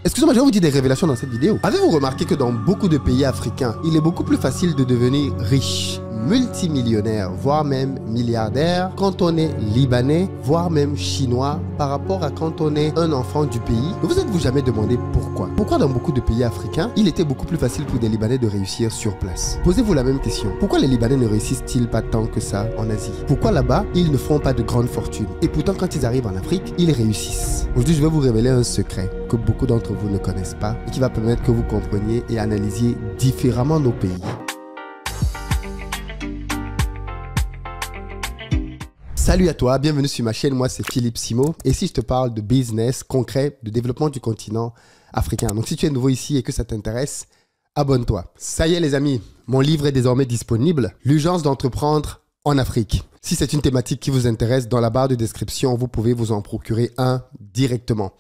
Excusez-moi, je vais vous dire des révélations dans cette vidéo. Avez-vous remarqué que dans beaucoup de pays africains, il est beaucoup plus facile de devenir riche, multimillionnaire, voire même milliardaire quand on est libanais, voire même chinois, par rapport à quand on est un enfant du pays? Ne vous êtes-vous jamais demandé pourquoi? Pourquoi dans beaucoup de pays africains, il était beaucoup plus facile pour des Libanais de réussir sur place? Posez-vous la même question. Pourquoi les Libanais ne réussissent-ils pas tant que ça en Asie? Pourquoi là-bas, ils ne font pas de grandes fortunes? Et pourtant, quand ils arrivent en Afrique, ils réussissent. Aujourd'hui, je vais vous révéler un secret que beaucoup d'entre vous ne connaissent pas et qui va permettre que vous compreniez et analysiez différemment nos pays. Salut à toi, bienvenue sur ma chaîne, moi c'est Philippe Simo et ici je te parle de business concret, de développement du continent africain. Donc si tu es nouveau ici et que ça t'intéresse, abonne-toi. Ça y est les amis, mon livre est désormais disponible, L'urgence d'entreprendre en Afrique. Si c'est une thématique qui vous intéresse, dans la barre de description, vous pouvez vous en procurer un directement.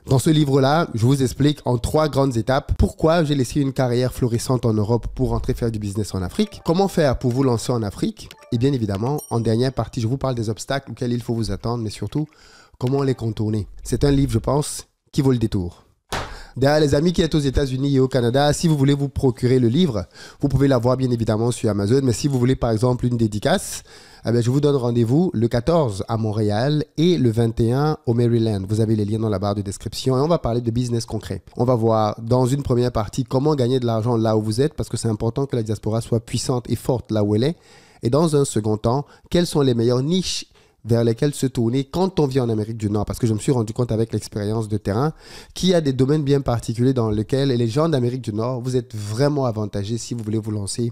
Dans ce livre-là, je vous explique en 3 grandes étapes pourquoi j'ai laissé une carrière florissante en Europe pour rentrer faire du business en Afrique, comment faire pour vous lancer en Afrique, et bien évidemment, en dernière partie, je vous parle des obstacles auxquels il faut vous attendre, mais surtout, comment les contourner. C'est un livre, je pense, qui vaut le détour. D'ailleurs, les amis qui êtes aux États-Unis et au Canada, si vous voulez vous procurer le livre, vous pouvez l'avoir bien évidemment sur Amazon. Mais si vous voulez par exemple une dédicace, je vous donne rendez-vous le 14 à Montréal et le 21 au Maryland. Vous avez les liens dans la barre de description et on va parler de business concret. On va voir dans une première partie comment gagner de l'argent là où vous êtes parce que c'est important que la diaspora soit puissante et forte là où elle est. Et dans un second temps, quelles sont les meilleures niches vers lesquels se tourner quand on vit en Amérique du Nord. Parce que je me suis rendu compte avec l'expérience de terrain qu'il y a des domaines bien particuliers dans lesquels les gens d'Amérique du Nord, vous êtes vraiment avantagés si vous voulez vous lancer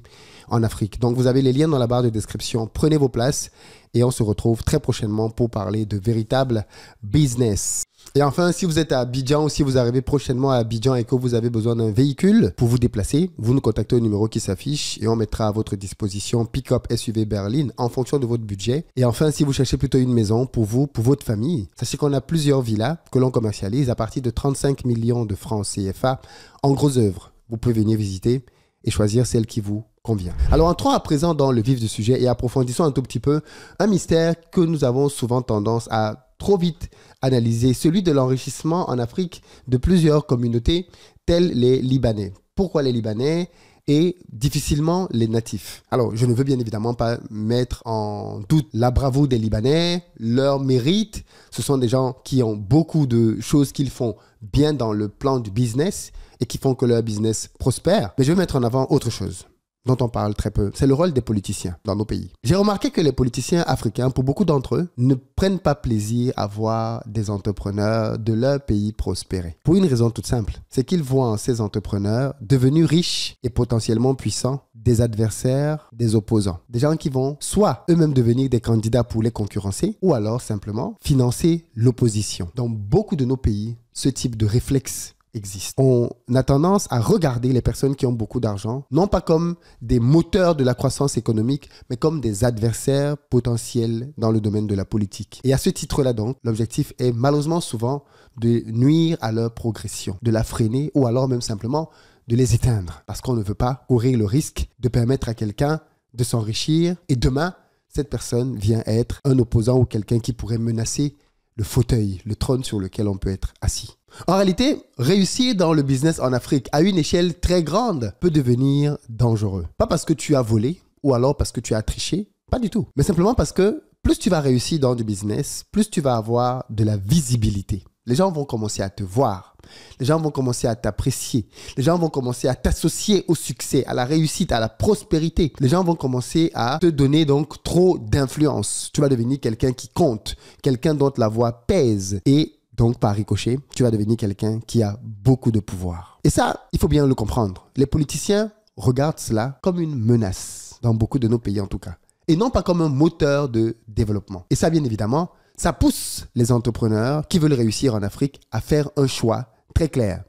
en Afrique. Donc vous avez les liens dans la barre de description. Prenez vos places et on se retrouve très prochainement pour parler de véritable business. Et enfin, si vous êtes à Abidjan ou si vous arrivez prochainement à Abidjan et que vous avez besoin d'un véhicule pour vous déplacer, vous nous contactez au numéro qui s'affiche et on mettra à votre disposition pick-up SUV berline en fonction de votre budget. Et enfin, si vous cherchez plutôt une maison pour vous, pour votre famille, sachez qu'on a plusieurs villas que l'on commercialise à partir de 35 millions de francs CFA en gros œuvre. Vous pouvez venir visiter et choisir celle qui vous convient. Alors entrons à présent dans le vif du sujet et approfondissons un tout petit peu un mystère que nous avons souvent tendance à trop vite analyser, celui de l'enrichissement en Afrique de plusieurs communautés telles les Libanais. Pourquoi les Libanais et difficilement les natifs? Alors, je ne veux bien évidemment pas mettre en doute la bravoure des Libanais, leur mérite. Ce sont des gens qui ont beaucoup de choses qu'ils font bien dans le plan du business et qui font que leur business prospère. Mais je veux mettre en avant autre chose dont on parle très peu, c'est le rôle des politiciens dans nos pays. J'ai remarqué que les politiciens africains, pour beaucoup d'entre eux, ne prennent pas plaisir à voir des entrepreneurs de leur pays prospérer. Pour une raison toute simple, c'est qu'ils voient en ces entrepreneurs devenus riches et potentiellement puissants des adversaires, des opposants. Des gens qui vont soit eux-mêmes devenir des candidats pour les concurrencer, ou alors simplement financer l'opposition. Dans beaucoup de nos pays, ce type de réflexe existe. On a tendance à regarder les personnes qui ont beaucoup d'argent, non pas comme des moteurs de la croissance économique, mais comme des adversaires potentiels dans le domaine de la politique. Et à ce titre-là donc, l'objectif est malheureusement souvent de nuire à leur progression, de la freiner ou alors même simplement de les éteindre. Parce qu'on ne veut pas courir le risque de permettre à quelqu'un de s'enrichir et demain, cette personne vient être un opposant ou quelqu'un qui pourrait menacer le fauteuil, le trône sur lequel on peut être assis. En réalité, réussir dans le business en Afrique à une échelle très grande peut devenir dangereux. Pas parce que tu as volé ou alors parce que tu as triché, pas du tout. Mais simplement parce que plus tu vas réussir dans du business, plus tu vas avoir de la visibilité. Les gens vont commencer à te voir. Les gens vont commencer à t'apprécier. Les gens vont commencer à t'associer au succès, à la réussite, à la prospérité. Les gens vont commencer à te donner donc trop d'influence. Tu vas devenir quelqu'un qui compte, quelqu'un dont la voix pèse et donc, par ricochet, tu vas devenir quelqu'un qui a beaucoup de pouvoir. Et ça, il faut bien le comprendre. Les politiciens regardent cela comme une menace, dans beaucoup de nos pays en tout cas, et non pas comme un moteur de développement. Et ça, bien évidemment, ça pousse les entrepreneurs qui veulent réussir en Afrique à faire un choix très clair,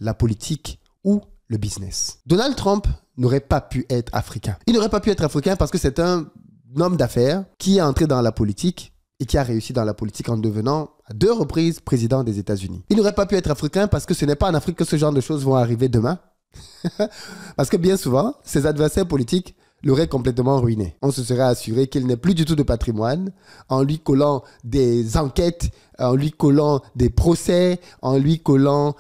la politique ou le business. Donald Trump n'aurait pas pu être africain. Il n'aurait pas pu être africain parce que c'est un homme d'affaires qui est entré dans la politique et qui a réussi dans la politique en devenant à 2 reprises président des États-Unis. Il n'aurait pas pu être africain parce que ce n'est pas en Afrique que ce genre de choses vont arriver demain. Parce que bien souvent, ses adversaires politiques l'aurait complètement ruiné. On se serait assuré qu'il n'ait plus du tout de patrimoine en lui collant des enquêtes, en lui collant des procès, en lui collant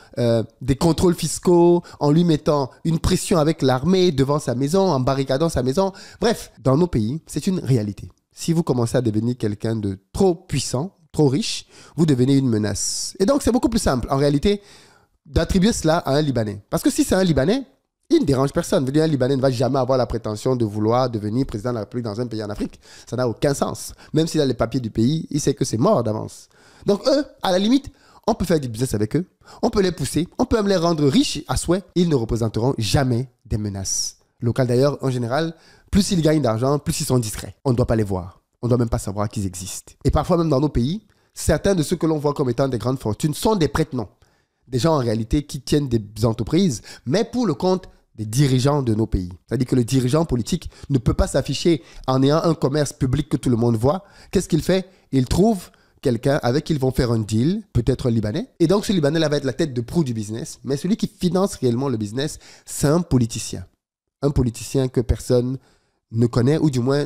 des contrôles fiscaux, en lui mettant une pression avec l'armée devant sa maison, en barricadant sa maison. Bref, dans nos pays, c'est une réalité. Si vous commencez à devenir quelqu'un de trop puissant, trop riche, vous devenez une menace. Et donc, c'est beaucoup plus simple, en réalité, d'attribuer cela à un Libanais. Parce que si c'est un Libanais, il ne dérange personne. Je veux dire, un Libanais ne va jamais avoir la prétention de vouloir devenir président de la République dans un pays en Afrique. Ça n'a aucun sens. Même s'il a les papiers du pays, il sait que c'est mort d'avance. Donc eux, à la limite, on peut faire du business avec eux, on peut les pousser, on peut même les rendre riches à souhait. Ils ne représenteront jamais des menaces locales. D'ailleurs, en général, plus ils gagnent d'argent, plus ils sont discrets. On ne doit pas les voir. On ne doit même pas savoir qu'ils existent. Et parfois, même dans nos pays, certains de ceux que l'on voit comme étant des grandes fortunes sont des prête-noms. Des gens en réalité qui tiennent des entreprises, mais pour le compte des dirigeants de nos pays. C'est-à-dire que le dirigeant politique ne peut pas s'afficher en ayant un commerce public que tout le monde voit. Qu'est-ce qu'il fait? Il trouve quelqu'un avec qui ils vont faire un deal, peut-être un Libanais. Et donc ce Libanais-là va être la tête de proue du business. Mais celui qui finance réellement le business, c'est un politicien. Un politicien que personne ne connaît, ou du moins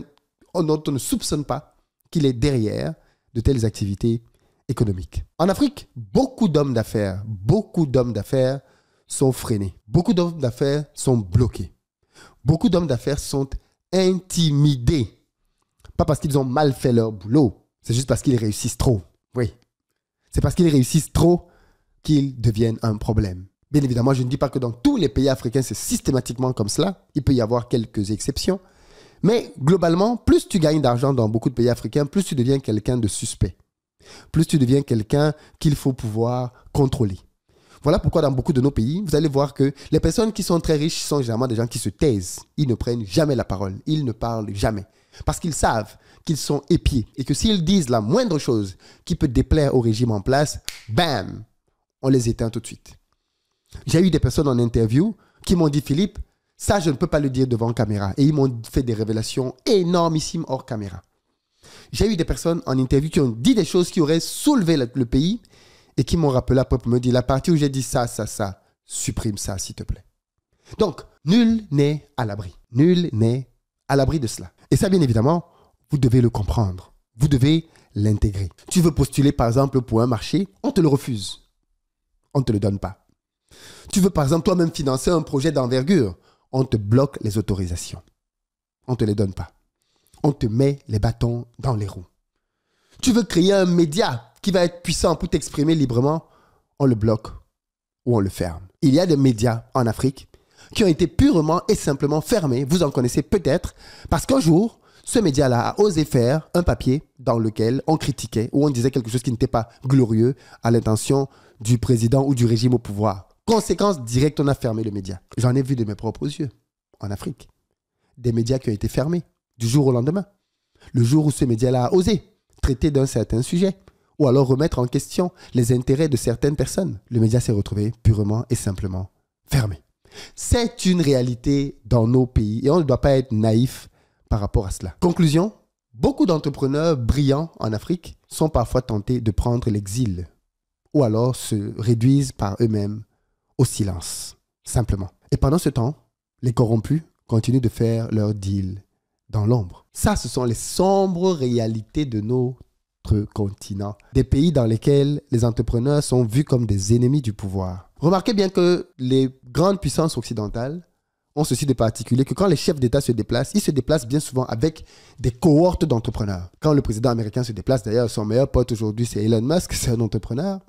dont on ne soupçonne pas qu'il est derrière de telles activités économiques. En Afrique, beaucoup d'hommes d'affaires sont freinés. Beaucoup d'hommes d'affaires sont bloqués. Beaucoup d'hommes d'affaires sont intimidés. Pas parce qu'ils ont mal fait leur boulot, c'est juste parce qu'ils réussissent trop. Oui. C'est parce qu'ils réussissent trop qu'ils deviennent un problème. Bien évidemment, je ne dis pas que dans tous les pays africains, c'est systématiquement comme cela. Il peut y avoir quelques exceptions. Mais globalement, plus tu gagnes d'argent dans beaucoup de pays africains, plus tu deviens quelqu'un de suspect. Plus tu deviens quelqu'un qu'il faut pouvoir contrôler. Voilà pourquoi dans beaucoup de nos pays, vous allez voir que les personnes qui sont très riches sont généralement des gens qui se taisent. Ils ne prennent jamais la parole. Ils ne parlent jamais. Parce qu'ils savent qu'ils sont épiés et que s'ils disent la moindre chose qui peut déplaire au régime en place, bam, on les éteint tout de suite. J'ai eu des personnes en interview qui m'ont dit, Philippe, ça je ne peux pas le dire devant caméra. Et ils m'ont fait des révélations énormissimes hors caméra. J'ai eu des personnes en interview qui ont dit des choses qui auraient soulevé le pays et qui m'ont rappelé après pour me dire, la partie où j'ai dit ça, supprime ça s'il te plaît. Donc, nul n'est à l'abri. Nul n'est à l'abri de cela. Et ça, bien évidemment, vous devez le comprendre. Vous devez l'intégrer. Tu veux postuler, par exemple, pour un marché, on te le refuse. On ne te le donne pas. Tu veux, par exemple, toi-même financer un projet d'envergure, on te bloque les autorisations. On ne te les donne pas. On te met les bâtons dans les roues. Tu veux créer un média qui va être puissant pour t'exprimer librement, on le bloque ou on le ferme. Il y a des médias en Afrique qui ont été purement et simplement fermés. Vous en connaissez peut-être parce qu'un jour, ce média-là a osé faire un papier dans lequel on critiquait ou on disait quelque chose qui n'était pas glorieux à l'intention du président ou du régime au pouvoir. Conséquence directe, on a fermé le média. J'en ai vu de mes propres yeux en Afrique. Des médias qui ont été fermés du jour au lendemain. Le jour où ce média-là a osé traiter d'un certain sujet ou alors remettre en question les intérêts de certaines personnes, le média s'est retrouvé purement et simplement fermé. C'est une réalité dans nos pays et on ne doit pas être naïf par rapport à cela. Conclusion, beaucoup d'entrepreneurs brillants en Afrique sont parfois tentés de prendre l'exil ou alors se réduisent par eux-mêmes au silence, simplement. Et pendant ce temps, les corrompus continuent de faire leurs deals dans l'ombre. Ça, ce sont les sombres réalités de notre continent. Des pays dans lesquels les entrepreneurs sont vus comme des ennemis du pouvoir. Remarquez bien que les grandes puissances occidentales ont ceci de particulier que quand les chefs d'État se déplacent, ils se déplacent bien souvent avec des cohortes d'entrepreneurs. Quand le président américain se déplace, d'ailleurs, son meilleur pote aujourd'hui, c'est Elon Musk, c'est un entrepreneur.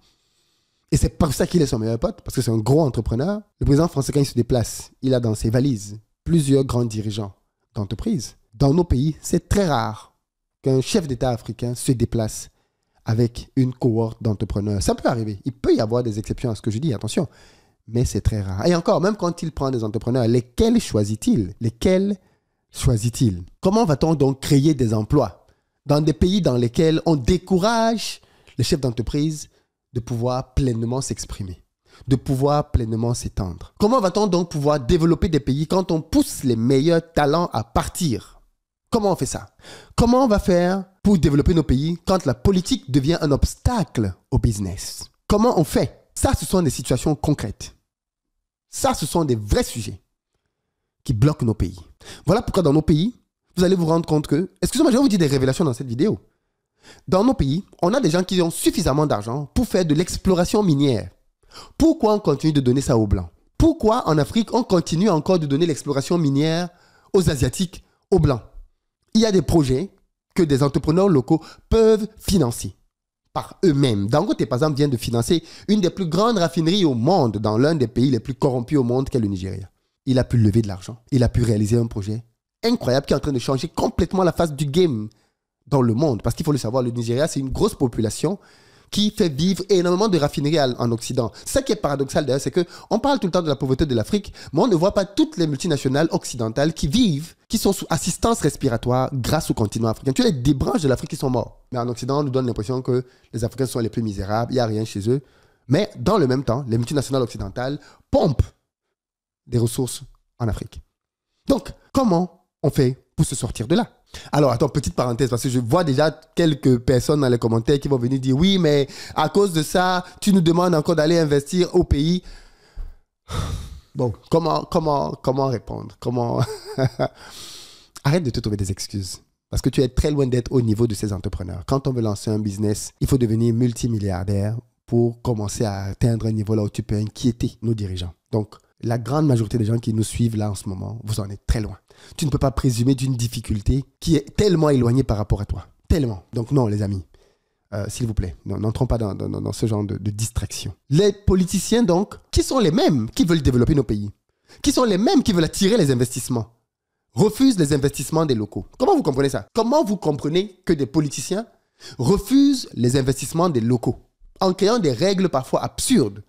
Et c'est pour ça qu'il est son meilleur pote, parce que c'est un gros entrepreneur. Le président français, quand il se déplace, il a dans ses valises plusieurs grands dirigeants d'entreprises. Dans nos pays, c'est très rare qu'un chef d'État africain se déplace avec une cohorte d'entrepreneurs. Ça peut arriver. Il peut y avoir des exceptions à ce que je dis, attention. Mais c'est très rare. Et encore, même quand il prend des entrepreneurs, lesquels choisit-il? Lesquels choisit-il? Comment va-t-on donc créer des emplois dans des pays dans lesquels on décourage les chefs d'entreprise de pouvoir pleinement s'exprimer, de pouvoir pleinement s'étendre? Comment va-t-on donc pouvoir développer des pays quand on pousse les meilleurs talents à partir? Comment on fait ça? Comment on va faire pour développer nos pays quand la politique devient un obstacle au business? Comment on fait? Ça, ce sont des situations concrètes. Ça, ce sont des vrais sujets. qui bloquent nos pays. Voilà pourquoi dans nos pays, vous allez vous rendre compte que... Excusez-moi, je vais vous dire des révélations dans cette vidéo. Dans nos pays, on a des gens qui ont suffisamment d'argent pour faire de l'exploration minière. Pourquoi on continue de donner ça aux Blancs? Pourquoi en Afrique, on continue encore de donner l'exploration minière aux Asiatiques, aux Blancs? Il y a des projets que des entrepreneurs locaux peuvent financer par eux-mêmes. Dangote, par exemple, vient de financer une des plus grandes raffineries au monde, dans l'un des pays les plus corrompus au monde, qu'est le Nigeria. Il a pu lever de l'argent. Il a pu réaliser un projet incroyable qui est en train de changer complètement la face du game dans le monde. Parce qu'il faut le savoir, le Nigeria, c'est une grosse population qui fait vivre énormément de raffineries en Occident. Ce qui est paradoxal d'ailleurs, c'est qu'on parle tout le temps de la pauvreté de l'Afrique, mais on ne voit pas toutes les multinationales occidentales qui vivent, qui sont sous assistance respiratoire grâce au continent africain. Tu as des branches de l'Afrique qui sont morts. Mais en Occident, on nous donne l'impression que les Africains sont les plus misérables, il n'y a rien chez eux. Mais dans le même temps, les multinationales occidentales pompent des ressources en Afrique. Donc, comment on fait pour se sortir de là? Alors, attends, petite parenthèse, parce que je vois déjà quelques personnes dans les commentaires qui vont venir dire « Oui, mais à cause de ça, tu nous demandes encore d'aller investir au pays. » Bon, comment répondre? Comment... Arrête de te trouver des excuses. Parce que tu es très loin d'être au niveau de ces entrepreneurs. Quand on veut lancer un business, il faut devenir multimilliardaire pour commencer à atteindre un niveau là où tu peux inquiéter nos dirigeants. Donc, la grande majorité des gens qui nous suivent là en ce moment, vous en êtes très loin. Tu ne peux pas présumer d'une difficulté qui est tellement éloignée par rapport à toi. Tellement. Donc non, les amis, s'il vous plaît, n'entrons pas dans ce genre de distraction. Les politiciens, donc, qui sont les mêmes qui veulent développer nos pays, qui sont les mêmes qui veulent attirer les investissements, refusent les investissements des locaux. Comment vous comprenez ça? Comment vous comprenez que des politiciens refusent les investissements des locaux en créant des règles parfois absurdes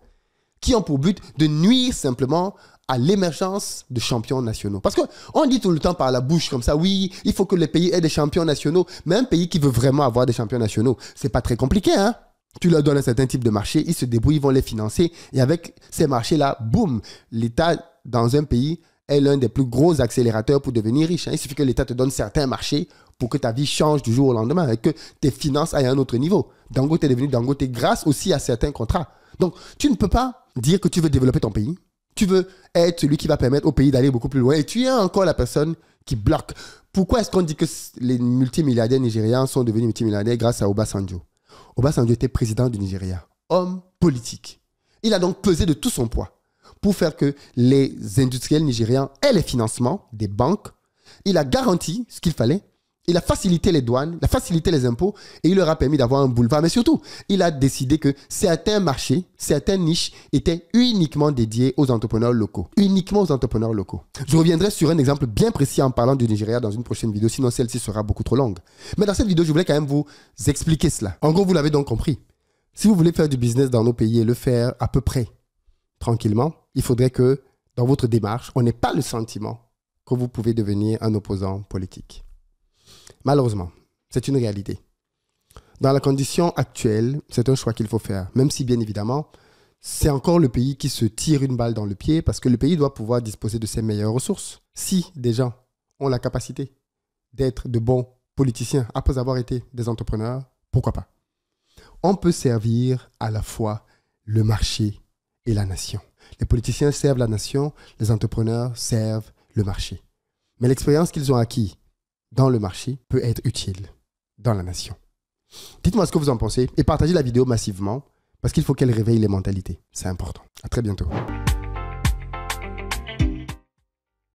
qui ont pour but de nuire simplement à l'émergence de champions nationaux. Parce qu'on dit tout le temps par la bouche comme ça, oui, il faut que les pays aient des champions nationaux. Mais un pays qui veut vraiment avoir des champions nationaux, c'est pas très compliqué, hein? Tu leur donnes un certain type de marché, ils se débrouillent, ils vont les financer. Et avec ces marchés-là, boum, l'État dans un pays est l'un des plus gros accélérateurs pour devenir riche. Il suffit que l'État te donne certains marchés pour que ta vie change du jour au lendemain et que tes finances aillent à un autre niveau. Dangote est devenu Dangote grâce aussi à certains contrats. Donc, tu ne peux pas dire que tu veux développer ton pays. Tu veux être celui qui va permettre au pays d'aller beaucoup plus loin. Et tu es encore la personne qui bloque. Pourquoi est-ce qu'on dit que les multimilliardaires nigérians sont devenus multimilliardaires grâce à Obasanjo? Obasanjo était président du Nigeria, homme politique. Il a donc pesé de tout son poids pour faire que les industriels nigérians aient les financements des banques. Il a garanti ce qu'il fallait. Il a facilité les douanes, il a facilité les impôts et il leur a permis d'avoir un boulevard. Mais surtout, il a décidé que certains marchés, certaines niches étaient uniquement dédiés aux entrepreneurs locaux. Uniquement aux entrepreneurs locaux. Je reviendrai sur un exemple bien précis en parlant du Nigeria dans une prochaine vidéo, sinon celle-ci sera beaucoup trop longue. Mais dans cette vidéo, je voulais quand même vous expliquer cela. En gros, vous l'avez donc compris. Si vous voulez faire du business dans nos pays et le faire à peu près tranquillement, il faudrait que dans votre démarche, on n'ait pas le sentiment que vous pouvez devenir un opposant politique. Malheureusement, c'est une réalité. Dans la condition actuelle, c'est un choix qu'il faut faire. Même si, bien évidemment, c'est encore le pays qui se tire une balle dans le pied parce que le pays doit pouvoir disposer de ses meilleures ressources. Si des gens ont la capacité d'être de bons politiciens après avoir été des entrepreneurs, pourquoi pas? On peut servir à la fois le marché et la nation. Les politiciens servent la nation, les entrepreneurs servent le marché. Mais l'expérience qu'ils ont acquise dans le marché peut être utile dans la nation. Dites-moi ce que vous en pensez et partagez la vidéo massivement parce qu'il faut qu'elle réveille les mentalités. C'est important. À très bientôt.